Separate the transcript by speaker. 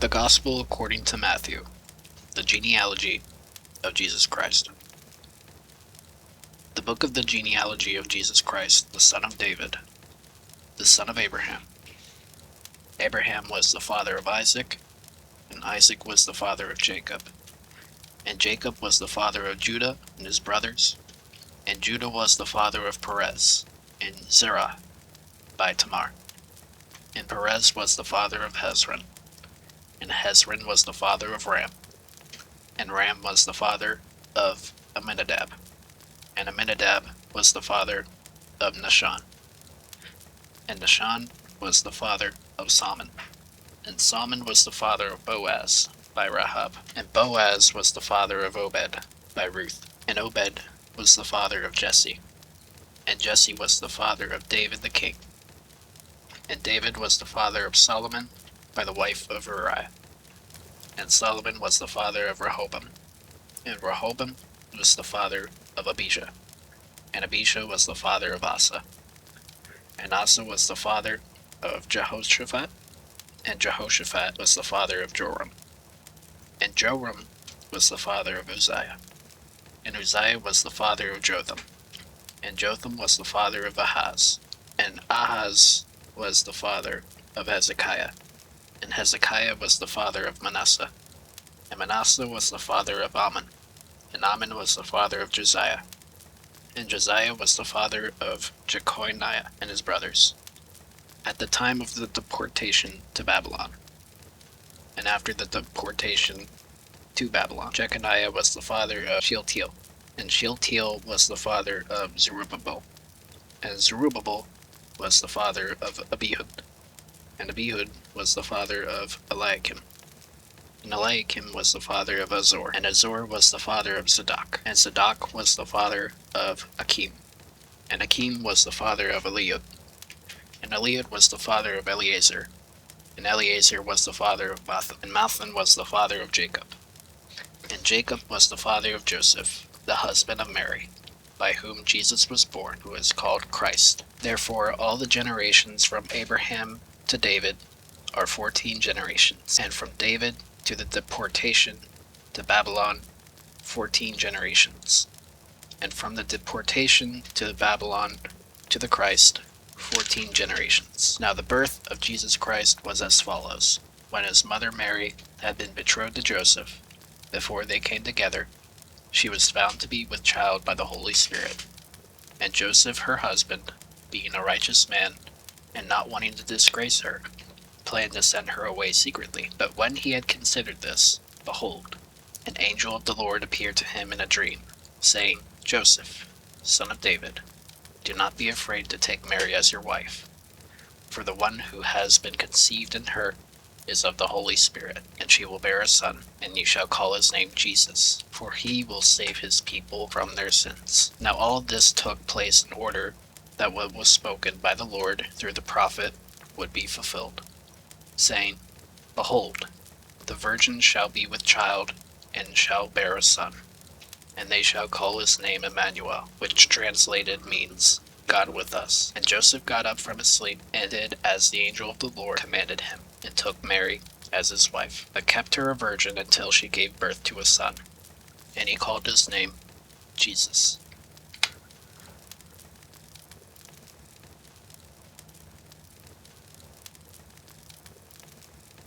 Speaker 1: The Gospel according to Matthew, the genealogy of Jesus Christ. The book of the genealogy of Jesus Christ, the son of David, the son of Abraham. Abraham was the father of Isaac, and Isaac was the father of Jacob. And Jacob was the father of Judah and his brothers, and Judah was the father of Perez, and Zerah by Tamar. And Perez was the father of Hezron, and Hezron was the father of Ram, and Ram was the father of Amminadab, and Amminadab was the father of Nahshon, and Nahshon was the father of Salmon, and Salmon was the father of Boaz by Rahab, and Boaz was the father of Obed by Ruth, and Obed was the father of Jesse, and Jesse was the father of David the king, and David was the father of Solomon by the wife of Uriah, and Solomon was the father of Rehoboam, and Rehoboam was the father of Abijah, and Abijah was the father of Asa, and Asa was the father of Jehoshaphat, and Jehoshaphat was the father of Joram, and Joram was the father of Uzziah, and Uzziah was the father of Jotham, and Jotham was the father of Ahaz, and Ahaz was the father of Hezekiah, and Hezekiah was the father of Manasseh, and Manasseh was the father of Amon, and Amon was the father of Josiah, and Josiah was the father of Jeconiah and his brothers, at the time of the deportation to Babylon. And after the deportation to Babylon, Jeconiah was the father of Shealtiel, and Shealtiel was the father of Zerubbabel, and Zerubbabel was the father of Abihud, and Abihud was the father of Eliakim, and Eliakim was the father of Azor, and Azor was the father of Zadok, and Zadok was the father of Achim, and Achim was the father of Eliud, and Eliud was the father of Eleazar, and Eleazar was the father of Mathan, and Mathan was the father of Jacob, and Jacob was the father of Joseph, the husband of Mary, by whom Jesus was born, who is called Christ. Therefore all the generations from Abraham to David are 14 generations, and from David to the deportation to Babylon 14 generations, and from the deportation to Babylon to the Christ 14 generations. Now the birth of Jesus Christ was as follows. When his mother Mary had been betrothed to Joseph, before they came together, she was found to be with child by the Holy Spirit. And Joseph her husband, being a righteous man, and not wanting to disgrace her, planned to send her away secretly. But when he had considered this, behold, an angel of the Lord appeared to him in a dream, saying, Joseph, son of David, do not be afraid to take Mary as your wife, for the one who has been conceived in her is of the Holy Spirit, and she will bear a son, and you shall call his name Jesus, for he will save his people from their sins. Now all this took place in order that what was spoken by the Lord through the prophet would be fulfilled, saying, Behold, the virgin shall be with child, and shall bear a son, and they shall call his name Emmanuel, which translated means God with us. And Joseph got up from his sleep, and did as the angel of the Lord commanded him, and took Mary as his wife, but kept her a virgin until she gave birth to a son, and he called his name Jesus.